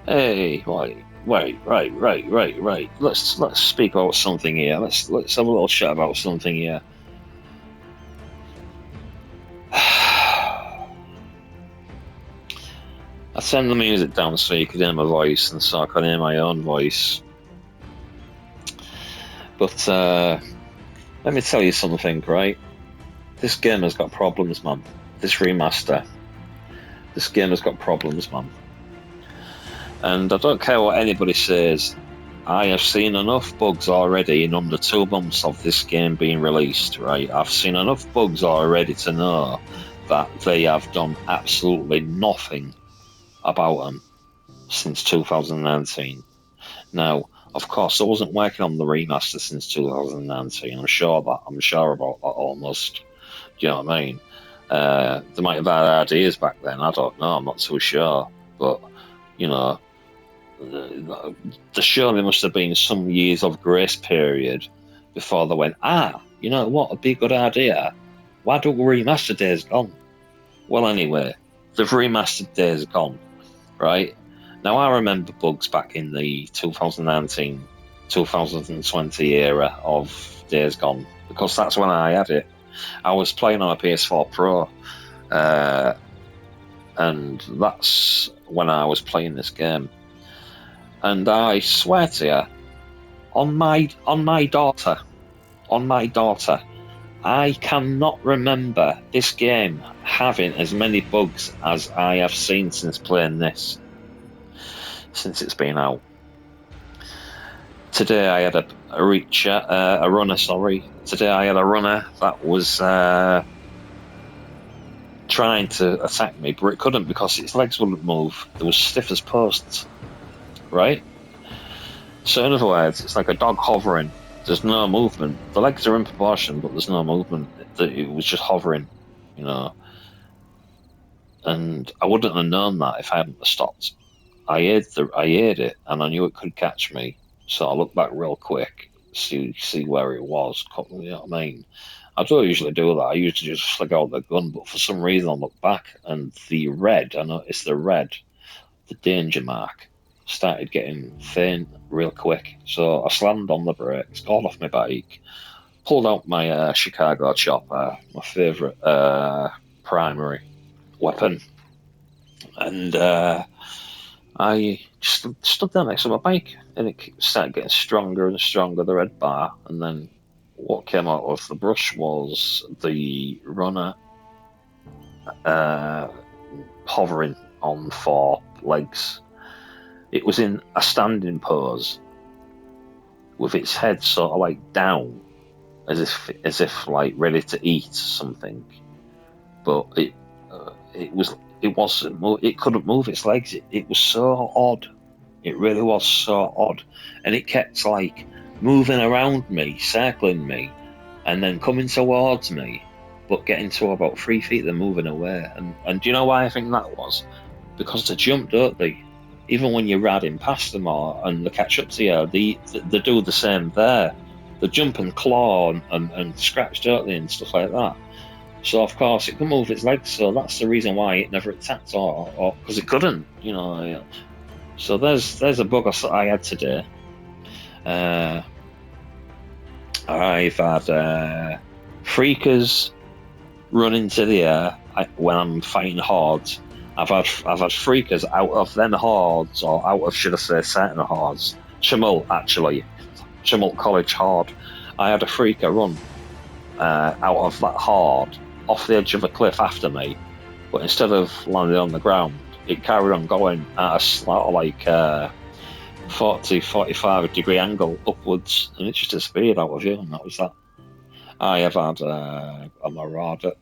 Hey, right. Let's speak about something here. Let's have a little chat about something here. I turned the music down so you could hear my voice and so I could hear my own voice. But let me tell you something, right? This game has got problems, man. This remaster. This game has got problems, man. And I don't care what anybody says. I have seen enough bugs already in under 2 months of this game being released, right? I've seen enough bugs already to know that they have done absolutely nothing about them since 2019. Now, of course, I wasn't working on the remaster since 2019. I'm sure about that almost. Do you know what I mean? They might have had ideas back then. I don't know. I'm not too sure. But, you know, there surely must have been some years of grace period before they went, you know what, would be a good idea. Why don't we remaster Days Gone? Well, anyway, they've remastered Days Gone, right? Now, I remember bugs back in the 2019, 2020 era of Days Gone, because that's when I had it. I was playing on a PS4 Pro, and that's when I was playing this game. And I swear to you, on my daughter, I cannot remember this game having as many bugs as I have seen since playing this, since it's been out. Today I had a runner. Sorry, today I had a runner that was trying to attack me, but it couldn't because its legs wouldn't move. They were stiff as posts, right? So in other words, it's like a dog hovering. There's no movement. The legs are in proportion, but there's no movement. It was just hovering, you know. And I wouldn't have known that if I hadn't stopped. I heard it, and I knew it could catch me. So I looked back real quick, see where it was. You know what I mean? I don't usually do that. I usually just flick out the gun, but for some reason I looked back, and I noticed the danger mark, started getting faint real quick. So I slammed on the brakes, got off my bike, pulled out my Chicago chopper, my favourite primary weapon, and I just stood there next to my bike, and it started getting stronger and stronger, the red bar, and then what came out of the brush was the runner hovering on 4 legs. It was in a standing pose, with its head sort of like down, as if like ready to eat something. But it couldn't move its legs. It was so odd. It really was so odd, and it kept like moving around me, circling me, and then coming towards me, but getting to about 3 feet, then moving away. And do you know why I think that was? Because they jump, don't they? Even when you're riding past them and they catch up to you, they do the same there. They jump and claw and scratch, don't they, and stuff like that. So of course it can move its legs, so that's the reason why it never attacked, or because it couldn't, you know. So there's a bug I had today. I've had freakers run into the air when I'm fighting hordes. I've had freakers out of then hordes, or out of, should I say, certain hordes. Tumult College horde. I had a freaker run out of that horde off the edge of a cliff after me, but instead of landing on the ground, it carried on going at a sort of like 45 degree angle upwards, and it just disappeared out of you, and that was that. I have had a marauder,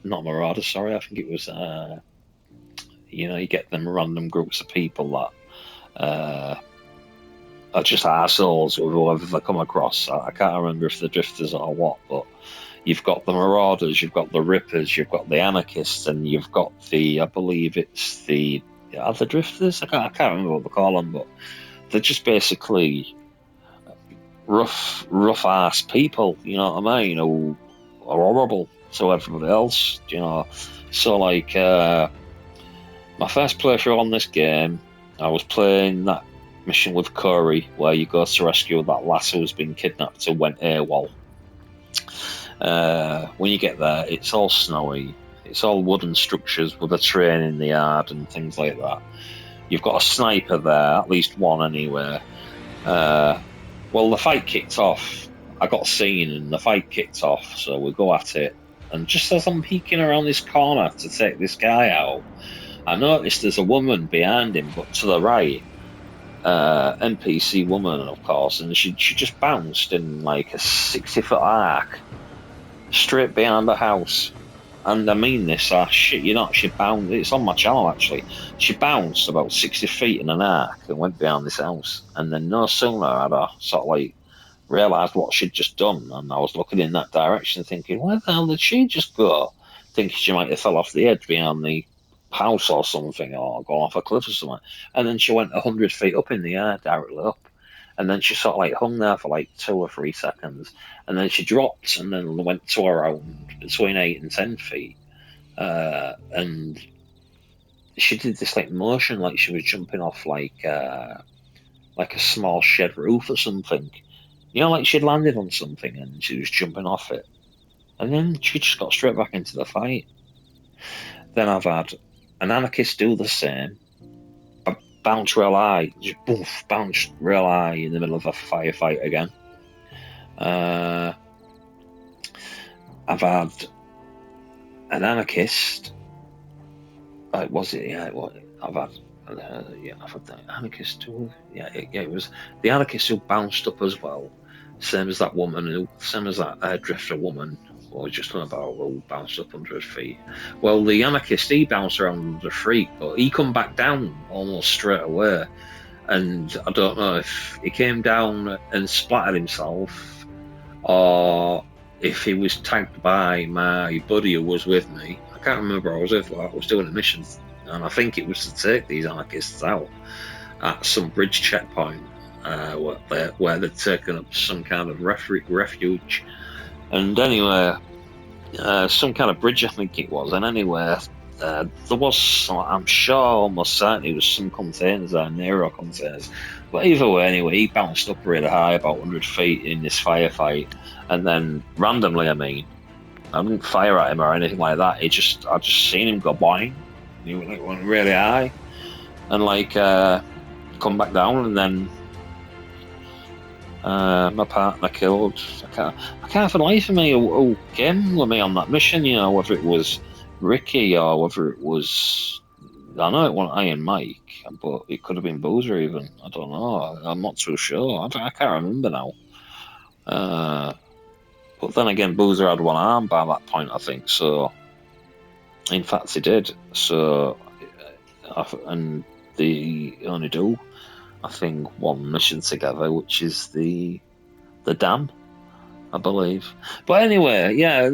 not a marauder, sorry, I think it was, you get them random groups of people that are just assholes with whoever they come across. I can't remember if they're drifters or what, but you've got the marauders, you've got the rippers, you've got the anarchists, and you've got I believe it's the other drifters. I can't remember what they call them, but they're just basically rough ass people, you know what I mean, who are horrible to everybody else, you know. So like my first playthrough on this game, I was playing that mission with Corey where you go to rescue that lass who's been kidnapped and went AWOL. When you get there, it's all snowy. It's all wooden structures with a train in the yard and things like that. You've got a sniper there, at least one anyway. Well, the fight kicked off. I got seen and the fight kicked off, so we go at it. And just as I'm peeking around this corner to take this guy out, I noticed there's a woman behind him, but to the right, NPC woman, of course, and she just bounced in like a 60-foot arc straight behind the house. And I mean this, shit you not, she bounced, it's on my channel actually, she bounced about 60 feet in an arc and went behind this house. And then no sooner had I sort of like realised what she'd just done, and I was looking in that direction thinking, where the hell did she just go? Thinking she might have fell off the edge behind the house or something, or gone off a cliff or something. And then she went 100 feet up in the air, directly up. And then she sort of like hung there for like 2 or 3 seconds. And then she dropped and then went to around between 8 and 10 feet. And she did this like motion like she was jumping off like a small shed roof or something. You know, like she'd landed on something and she was jumping off it. And then she just got straight back into the fight. Then I've had an anarchist do the same. I bounce real high, just boof, bounce real high in the middle of a firefight again. I've had an anarchist. Was it? Yeah, I've had. I've had the anarchist too. Yeah, it was the anarchist who bounced up as well. Same as that woman, same as that drifter woman, or just on about who bounced up 100 feet. Well, the anarchist, he bounced around 100 feet, but he come back down almost straight away. And I don't know if he came down and splattered himself, or if he was tagged by my buddy who was with me. I can't remember. I was doing a mission, and I think it was to take these anarchists out at some bridge checkpoint where they'd taken up some kind of refuge. And anyway, some kind of bridge, I think it was. And anyway, there was, I'm sure, almost certain, it was some containers there, Nero containers. But either way, anyway, he bounced up really high, about 100 feet in this firefight. And then randomly, I didn't fire at him or anything like that. I just seen him go boing. He went really high, and like come back down, and then my partner killed. I can't for the life of me who came with me on that mission. You know, whether it was Ricky or whether it was, I know it wasn't Iron Mike, but it could have been Boozer even. I don't know. I'm not too sure. I can't remember now. But then again, Boozer had one arm by that point, I think. So, in fact, he did. So, and they only do, I think, one mission together, which is the dam, I believe. But anyway, yeah,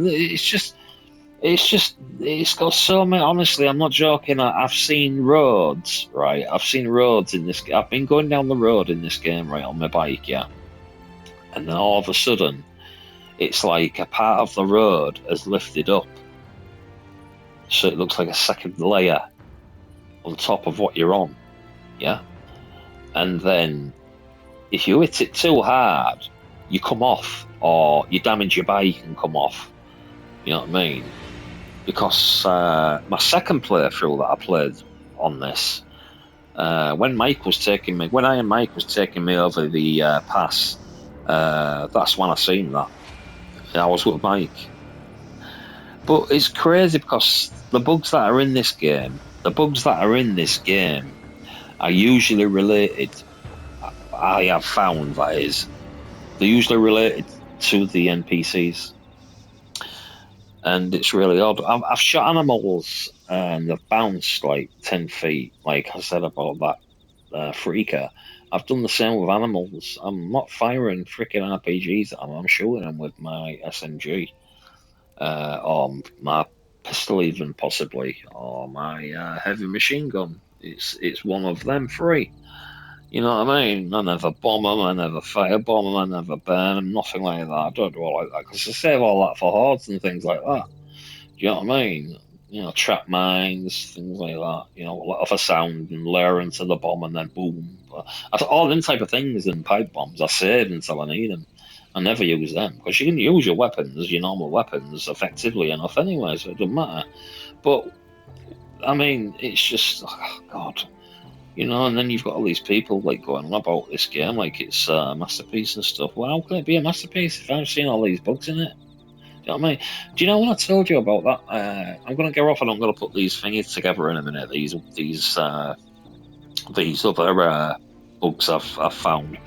it's got so many. Honestly, I'm not joking. I've seen roads, right? I've seen roads in this. I've been going down the road in this game, right, on my bike, yeah. And then all of a sudden, it's like a part of the road has lifted up, so it looks like a second layer on top of what you're on, yeah? And then if you hit it too hard, you come off, or you damage your bike and come off. You know what I mean? Because my second playthrough that I played on this, when Iron Mike was taking me over the pass, that's when I seen that. I was with Mike. But it's crazy because the bugs that are in this game are usually related. I have found, that is, they're usually related to the NPCs. And it's really odd. I've shot animals and they've bounced like 10 feet, like I said about that freaker. I've done the same with animals. I'm not firing freaking RPGs at them. I'm shooting them with my SMG, or my pistol, even possibly, or my heavy machine gun. It's one of them three. You know what I mean? I never bomb them, I never firebomb them, I never burn them, nothing like that. I don't do all like that because I save all that for hordes and things like that. Do you know what I mean? trap mines, things like that. Let off a sound and layer into the bomb, and then boom. All them type of things and pipe bombs I save until I need them. I never use them because you can use your weapons, your normal weapons, effectively enough anyway, so it doesn't matter. But I mean, it's just God. And then you've got all these people like going on about this game like it's a masterpiece and stuff. Well, how can it be a masterpiece if I've seen all these bugs in it? Do you know what I mean? Do you know what I told you about that? I'm going to go off and I'm going to put these thingies together in a minute. These other bugs I've found.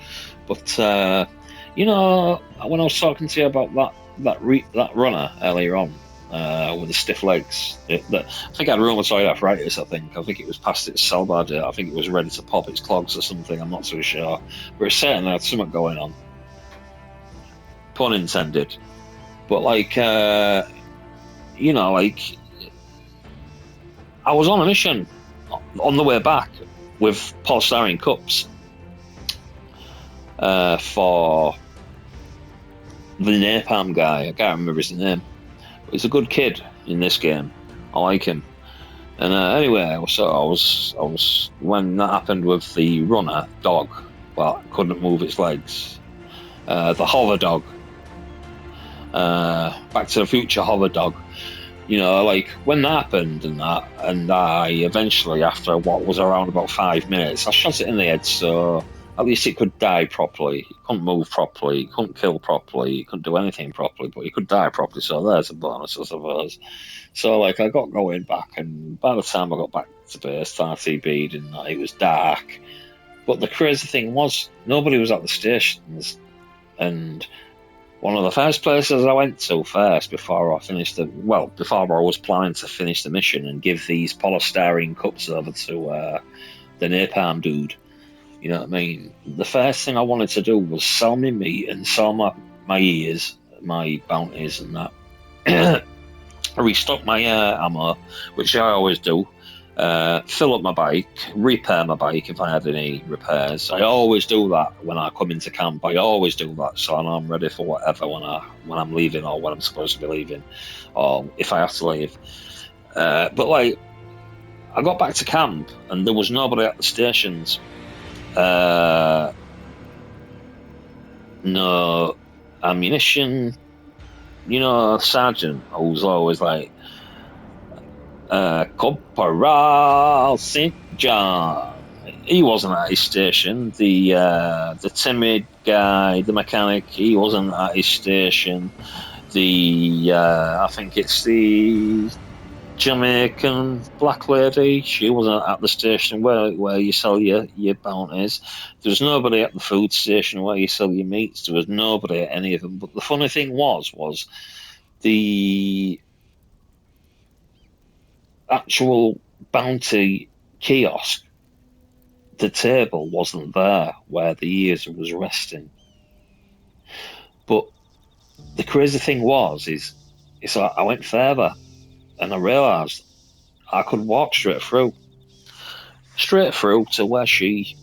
But when I was talking to you about that runner earlier on with the stiff legs, I think I had rheumatoid arthritis. I think it was past its sell-by date. I think it was ready to pop its clogs or something. I'm not too sure, but it certainly had something going on. Pun intended. But I was on a mission on the way back with polystyrene cups for the napalm guy. I can't remember his name. But he's a good kid in this game. I like him. And anyway, I was when that happened with the runner dog, well, couldn't move its legs. The hover dog. Back to the Future hover dog. When that happened and I eventually, after what was around about 5 minutes, I shot it in the head, so at least it could die properly. It couldn't move properly, it couldn't kill properly, it couldn't do anything properly, but it could die properly, so there's a bonus, I suppose. So I got going back, and by the time I got back to base, RTB'd, and it was dark. But the crazy thing was, nobody was at the stations, and one of the first places I went to first before I was planning to finish the mission and give these polystyrene cups over to the napalm dude. You know what I mean? The first thing I wanted to do was sell me meat and sell my ears, my bounties and that. I restock my ammo, which I always do. Fill up my bike, repair my bike if I had any repairs. I always do that when I come into camp. I always do that, so I'm ready for whatever when I'm leaving or when I'm supposed to be leaving, or if I have to leave. But I got back to camp and there was nobody at the stations. No ammunition. Sergeant, I was always like, Corporal St. John. He wasn't at his station. The timid guy, the mechanic, he wasn't at his station. I think it's the Jamaican black lady. She wasn't at the station where you sell your bounties. There was nobody at the food station where you sell your meats. There was nobody at any of them. But the funny thing was the actual bounty kiosk, the table wasn't there where the ears was resting. But the crazy thing is I went further and I realised I could walk straight through to where she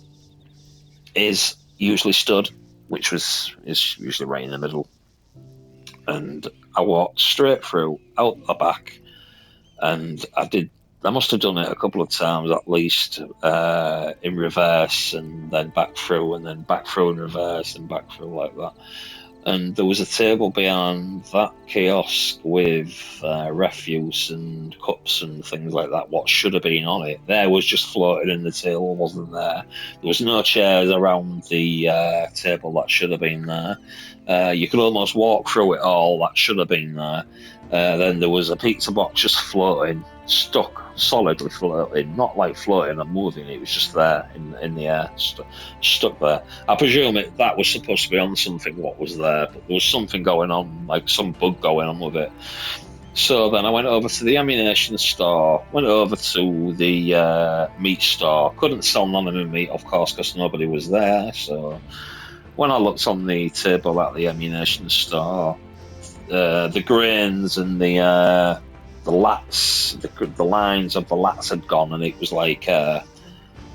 is usually stood, which is usually right in the middle. And I walked straight through, out the back, and I must have done it a couple of times at least, in reverse and then back through and then back through in reverse and back through like that. And there was a table behind that kiosk with refuse and cups and things like that, what should have been on it. There was just floating in the table, wasn't there? There was no chairs around the table that should have been there. You could almost walk through it all, that should have been there. Then there was a pizza box just floating, stuck, solidly floating, not like floating and moving, it was just there in the air, stuck there. I presume that was supposed to be on something what was there, but there was something going on, like some bug going on with it. So then I went over to the ammunition store, went over to the meat store, couldn't sell none of the meat, of course, because nobody was there. So when I looked on the table at the ammunition store, the grains and the lats, the lines of the lats had gone, and it was like a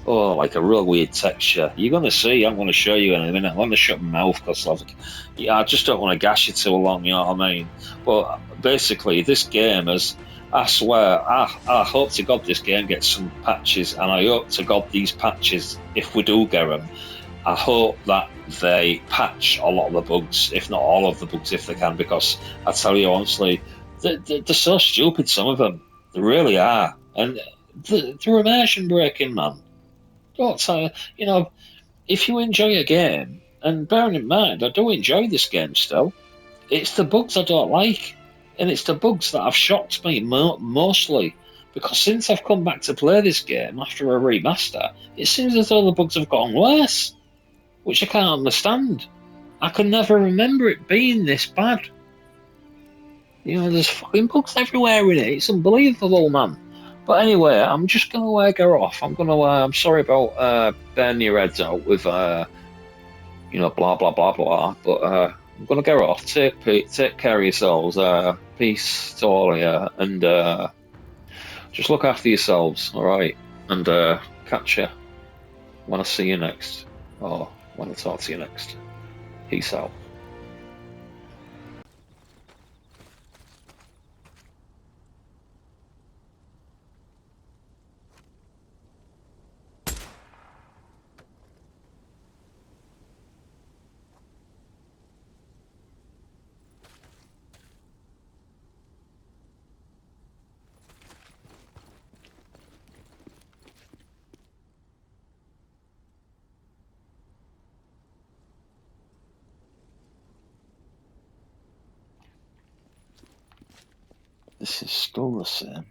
real weird texture. You're going to see, I'm going to show you in a minute. I'm going to shut my mouth because I just don't want to gash you too long, you know what I mean? But basically, this game has I swear, I hope to God this game gets some patches, and I hope to God these patches, if we do get them, I hope that they patch a lot of the bugs, if not all of the bugs, if they can, because I tell you honestly, they're so stupid, some of them. They really are. And they're immersion breaking, man. Don't tell you know, if you enjoy a game, and bearing in mind, I do enjoy this game still, it's the bugs I don't like. And it's the bugs that have shocked me mostly. Because since I've come back to play this game after a remaster, it seems as though the bugs have gotten worse, which I can't understand. I can never remember it being this bad. You know, there's fucking bugs everywhere in it. It's unbelievable, man. But anyway, I'm just gonna go off. I'm sorry about burning your heads out with blah blah blah blah. But I'm gonna go off. Take care of yourselves. Peace to all of you, and just look after yourselves. All right, and catch you when I see you next, or when I talk to you next. Peace out. This is still the same.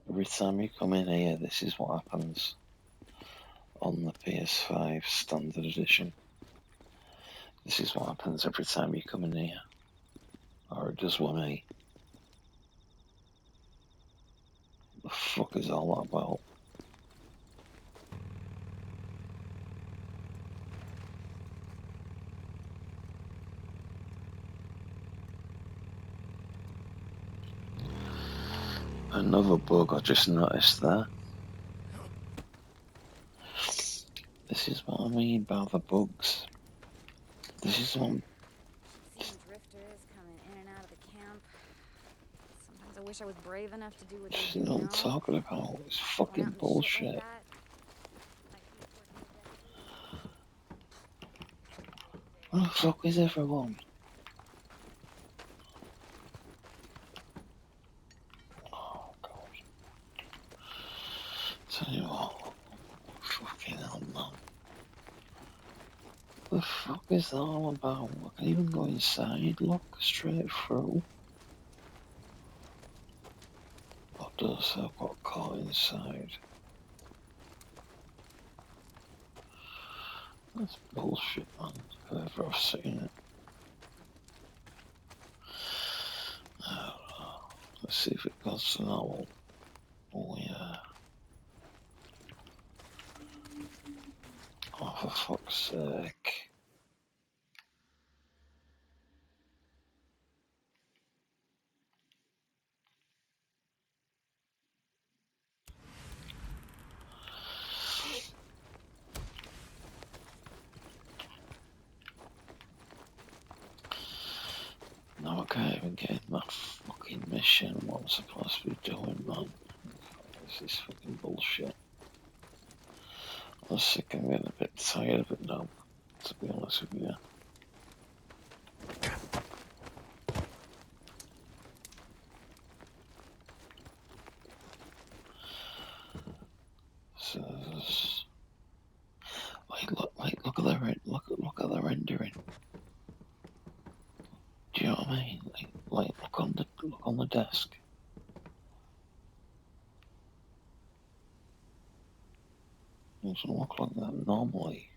Every time you come in here, this is what happens on the PS5 Standard Edition. This is what happens every time you come in here. Or it does with me. What the fuck is all that about? Another bug I just noticed there. This is what I mean by the bugs. This is one. Seeing drifters coming in and out of the camp. Sometimes I wish I was brave enough to do what they This do is what I'm now. talking about. It's Went out fucking and shit like bullshit. that. Where the fuck is everyone? Oh god. Tell you what. Fucking hell, man. The fuck is that all about? I can even go inside, look straight through. What does I've got caught inside? That's bullshit, man. If ever I've seen it. Let's see if it goes to that one. Oh yeah. Oh, for fuck's sake. Now I can't even get my fucking mission. What I'm supposed to be doing, man. This is fucking bullshit. I'm sick and getting a bit tired of it now, to be honest with you. So there's, look at the rendering. Do you know what I mean? Look on the desk. It doesn't look like that normally.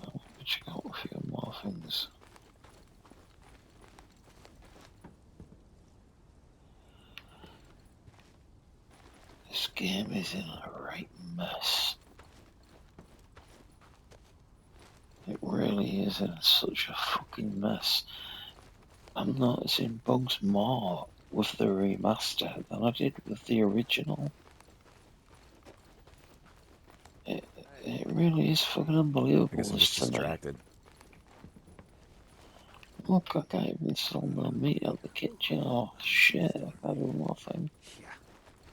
Let me check out a few more things. This game is in a right mess. It really is in such a fucking mess. I'm noticing bugs more with the remaster than I did with the original. It really is fucking I unbelievable, guess I'm this just to me. distracted. Look, I can't even sell my meat out the kitchen. Oh, shit, I can't do nothing. Yeah.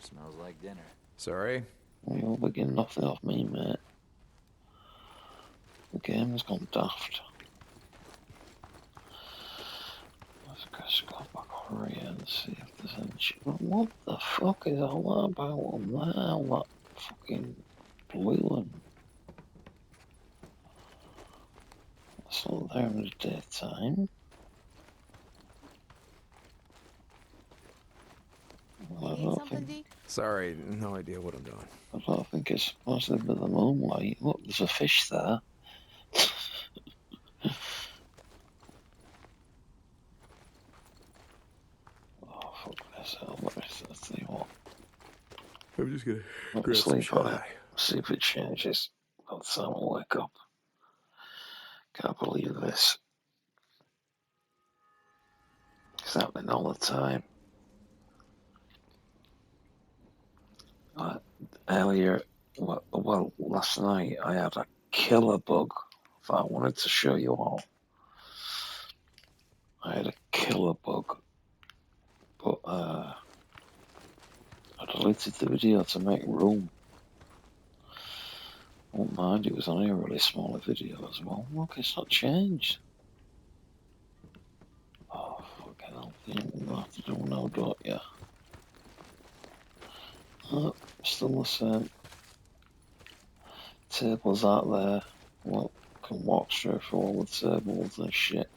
Smells like dinner. Sorry? You'll be getting nothing off me, mate. The game has gone daft. Let's just go back over here and see if there's any shit. What the fuck is all that about on there? All that fucking blue one. That's not there in the daytime. You I need don't something, think. D? Sorry, no idea what I'm doing. I don't think it's supposed to be the moonlight. Look, there's a fish there. Oh, fuck this hell. Let's see what. I'm just gonna Let me grab some sleep on it. shut-eye. See if it changes. By the time I wake up. Can't believe this. It's happening all the time. Earlier, well, last night I had a killer bug that I wanted to show you all. I had a killer bug, but I deleted the video to make room. I won't mind, it was only a really small video as well. Look, it's not changed. Oh, fucking hell. You'll have to do no, don't you? Oh, still the same. Tables out there. Well, can walk straight through all the tables and shit.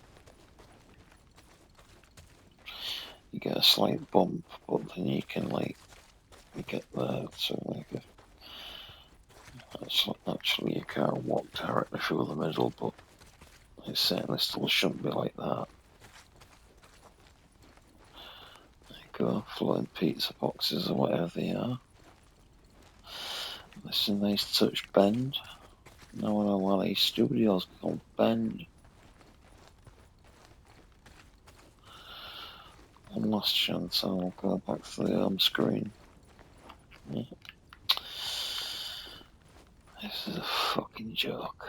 You get a slight bump, but then you can, like, you get there to, like, actually you can't walk directly through the middle, but it certainly still shouldn't be like that. There you go, floating pizza boxes or whatever they are. This is a nice touch bend. No one on one of these studios called Bend. One last chance, I'll go back to the home screen. Yeah. This is a fucking joke.